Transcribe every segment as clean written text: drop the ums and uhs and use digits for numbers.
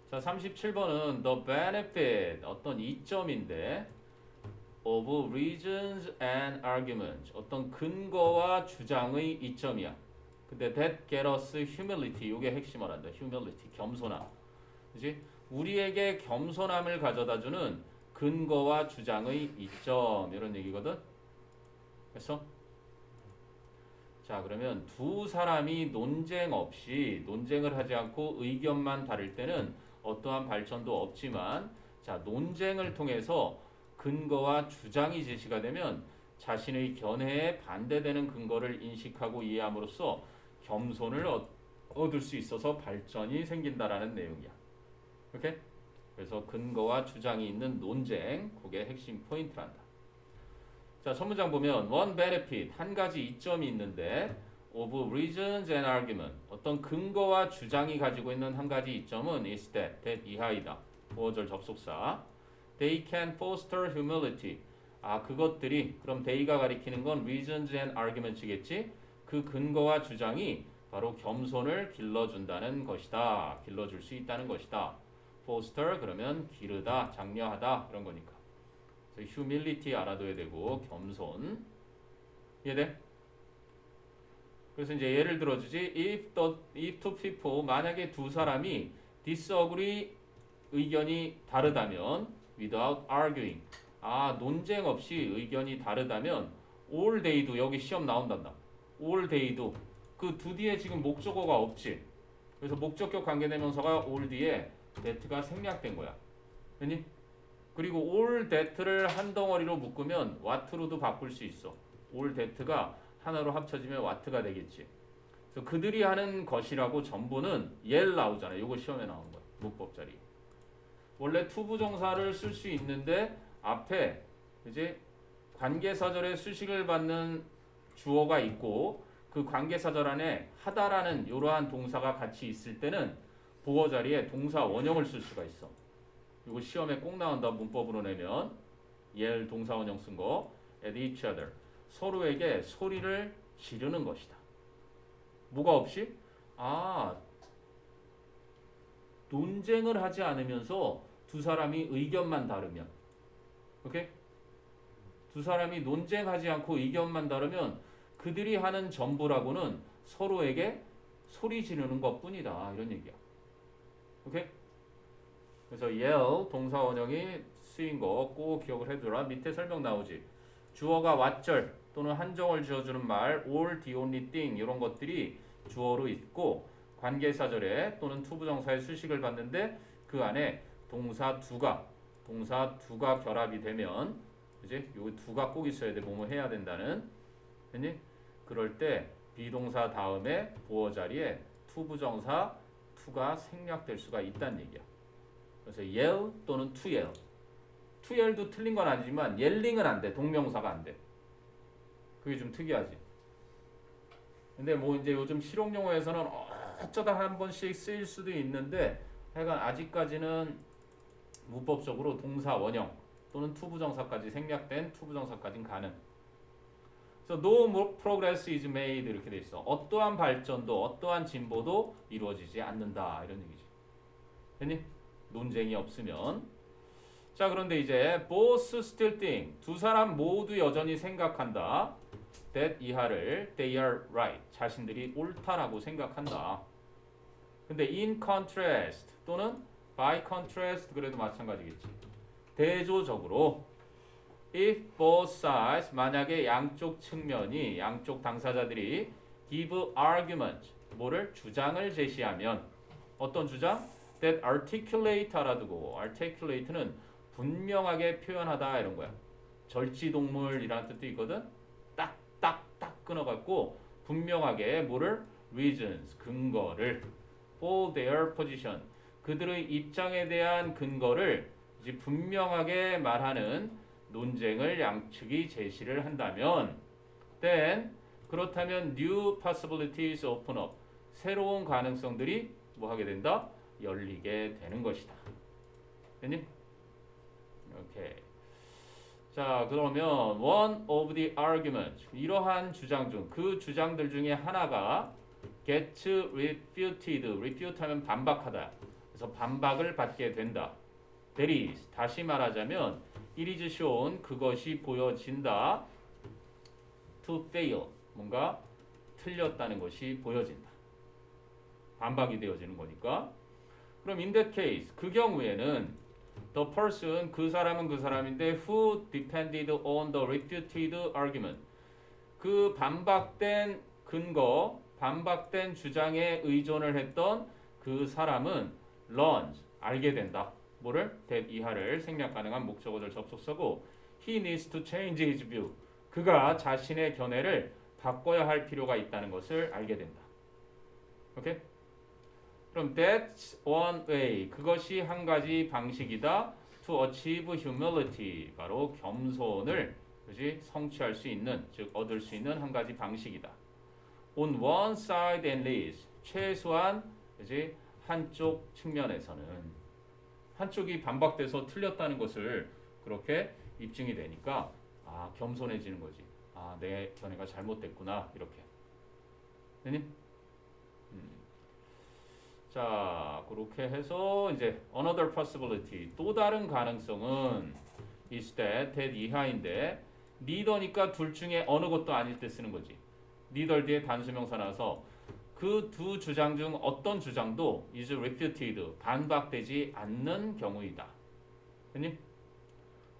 자, 37번은 the benefit 어떤 이점인데 of reasons and arguments 어떤 근거와 주장의 이점이야. 근데 that get us humility 이게 핵심을 한다. humility 겸손함. 그지? 우리에게 겸손함을 가져다주는 근거와 주장의 이점 이런 얘기거든. 됐어? 자, 그러면 두 사람이 논쟁 없이 논쟁을 하지 않고 의견만 다를 때는 어떠한 발전도 없지만 자, 논쟁을 통해서 근거와 주장이 제시가 되면 자신의 견해에 반대되는 근거를 인식하고 이해함으로써 겸손을 얻을 수 있어서 발전이 생긴다라는 내용이야. 오케이? 그래서 근거와 주장이 있는 논쟁, 그게 핵심 포인트란다. 자, 첫 문장 보면 one benefit 한 가지 이점이 있는데 of reasons and argument 어떤 근거와 주장이 가지고 있는 한 가지 이점은 is that 이하이다. 보어절 접속사 they can foster humility 그것들이 그럼 they가 가리키는 건 reasons and arguments겠지. 그 근거와 주장이 바로 겸손을 길러준다는 것이다. 길러줄 수 있다는 것이다. foster 그러면 기르다, 장려하다 그런 거니까. humility 알아둬야 되고 겸손 이해돼? 그래서 이제 예를 들어주지 if two people 만약에 두 사람이 disagree 의견이 다르다면 without arguing 논쟁 없이 의견이 다르다면 all day도 여기 시험 나온단다. all day도 그 두 뒤에 지금 목적어가 없지. 그래서 목적격 관계대명사가 all 뒤에 that가 생략된 거야. 됐니? 그리고 all that를 한 덩어리로 묶으면 what로도 바꿀 수 있어. all that가 하나로 합쳐지면 what가 되겠지. 그래서 그들이 하는 것이라고 전부는 yell 나오잖아. 이거 시험에 나온 거야. 문법 자리. 원래 투부정사를 쓸 수 있는데 앞에 이제 관계사절에 수식을 받는 주어가 있고 그 관계사절 안에 하다라는 이러한 동사가 같이 있을 때는 보어 자리에 동사 원형을 쓸 수가 있어. 이거 시험에 꼭 나온다. 문법으로 내면 yell 동사 원형 쓴 거 at each other 서로에게 소리를 지르는 것이다. 뭐가 없이? 논쟁을 하지 않으면서 두 사람이 의견만 다르면 오케이? 두 사람이 논쟁하지 않고 의견만 다르면 그들이 하는 전부라고는 서로에게 소리 지르는 것뿐이다. 이런 얘기야. 오케이? 그래서 yell 동사 원형이 쓰인 거 꼭 기억을 해두라. 밑에 설명 나오지. 주어가 what절 또는 한정을 지어주는 말 all, the only thing 이런 것들이 주어로 있고 관계사절에 또는 투부정사의 수식을 받는데 그 안에 동사 두가 결합이 되면 이제 요 두가 꼭 있어야 돼. 뭐뭐 해야 된다는. 됐니? 그럴 때 비동사 다음에 보어 자리에 투부정사 투가 생략될 수가 있다는 얘기야. 그래서 yell 또는 to yell. to yell도 틀린 건 아니지만 yelling은 안 돼. 동명사가 안 돼. 그게 좀 특이하지. 근데 뭐 이제 요즘 실용 용어에서는 어쩌다 한 번씩 쓰일 수도 있는데 하여간 아직까지는 문법적으로 동사 원형 또는 투부정사까지 생략된 투부정사까지는 가능. 그래서 no more progress is made 이렇게 돼 있어. 어떠한 발전도 어떠한 진보도 이루어지지 않는다. 이런 얘기지. 됐니? 논쟁이 없으면. 자, 그런데 이제 both still think 두 사람 모두 여전히 생각한다. that 이하를 they are right 자신들이 옳다라고 생각한다. 근데 in contrast 또는 by contrast 그래도 마찬가지겠지. 대조적으로 if both sides 만약에 양쪽 측면이 양쪽 당사자들이 give argument 뭐를 주장을 제시하면 어떤 주장? that articulate 알아두고 articulate는 분명하게 표현하다 이런 거야. 절지동물이라는 뜻도 있거든. 딱딱딱 끊어갖고 분명하게 뭐를 reasons 근거를 for their position 그들의 입장에 대한 근거를 이제 분명하게 말하는 논쟁을 양측이 제시를 한다면 then 그렇다면 new possibilities open up 새로운 가능성들이 뭐 하게 된다? 열리게 되는 것이다. 됐니? 오케이. 자, 그러면 one of the arguments 이러한 주장 중 그 주장들 중에 하나가 get refuted refute 하면 반박하다. 그래서 반박을 받게 된다. That is, 다시 말하자면 it is shown, 그것이 보여진다. To fail, 뭔가 틀렸다는 것이 보여진다. 반박이 되어지는 거니까. 그럼 in that case, 그 경우에는 the person, 그 사람은 그 사람인데 who depended on the refuted argument, 그 반박된 근거, 반박된 주장에 의존을 했던 그 사람은 learns, 알게 된다. 뭐를? that 이하를 생략 가능한 목적어들 접속사고 he needs to change his view, 그가 자신의 견해를 바꿔야 할 필요가 있다는 것을 알게 된다. 오케이? 그럼 that's one way, 그것이 한 가지 방식이다. to achieve humility, 바로 겸손을, 그지, 성취할 수 있는, 즉 얻을 수 있는 한 가지 방식이다. on one side at least, 최소한, 그지, 한쪽 측면에서는, 한쪽이 반박돼서 틀렸다는 것을 그렇게 입증이 되니까 아, 겸손해지는 거지. 아, 내 견해가 잘못됐구나, 이렇게. 되니? 자, 그렇게 해서 이제 another possibility, 또 다른 가능성은 is that 이하인데 neither니까 둘 중에 어느 것도 아닐 때 쓰는 거지. neither 뒤에 단수명사 나와서 그 두 주장 중 어떤 주장도 is refuted, 반박되지 않는 경우이다. 됐니?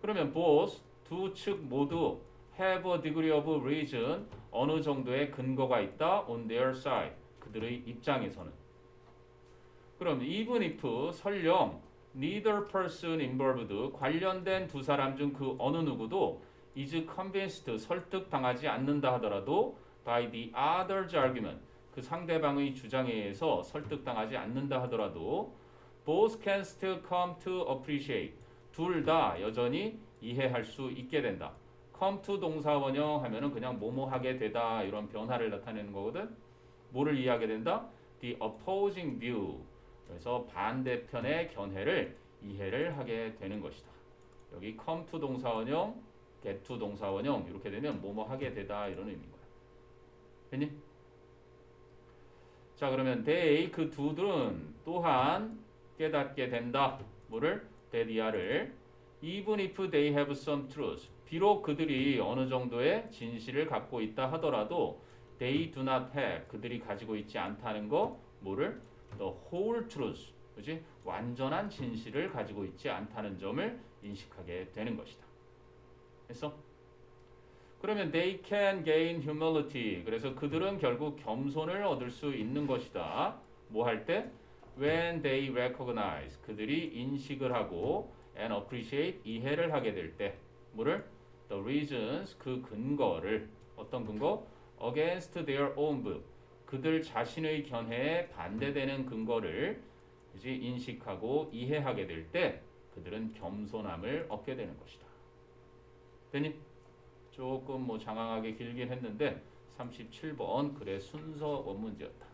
그러면 both, 두 측 모두 have a degree of reason, 어느 정도의 근거가 있다 on their side, 그들의 입장에서는. 그럼 even if, 설령 neither person involved, 관련된 두 사람 중 그 어느 누구도 is convinced, 설득당하지 않는다 하더라도 by the other's argument, 그 상대방의 주장에 의해서 설득당하지 않는다 하더라도 both can still come to appreciate, 둘 다 여전히 이해할 수 있게 된다. come to 동사 원형 하면은 그냥 뭐뭐 하게 되다, 이런 변화를 나타내는 거거든. 뭐를 이해하게 된다? The opposing view, 그래서 반대편의 견해를 이해를 하게 되는 것이다. 여기 come to 동사 원형, get to 동사 원형 이렇게 되면 뭐뭐 하게 되다, 이런 의미인 거야. 됐니? 자, 그러면 they, 그 두들은 또한 깨닫게 된다. 뭐를? that,를 even if they have some truth, 비록 그들이 어느 정도의 진실을 갖고 있다 하더라도 they do not have, 그들이 가지고 있지 않다는 거, 뭐를? the whole truth, 그렇지? 완전한 진실을 가지고 있지 않다는 점을 인식하게 되는 것이다. 됐어? 그러면 they can gain humility, 그래서 그들은 결국 겸손을 얻을 수 있는 것이다. 뭐 할 때? when they recognize, 그들이 인식을 하고 and appreciate, 이해를 하게 될 때. 뭐를? the reasons, 그 근거를, 어떤 근거? against their own view, 그들 자신의 견해에 반대되는 근거를 이제 인식하고 이해하게 될 때 그들은 겸손함을 얻게 되는 것이다. 되니? 조금 뭐 장황하게 길긴 했는데 37번 글의 순서 원문제였다.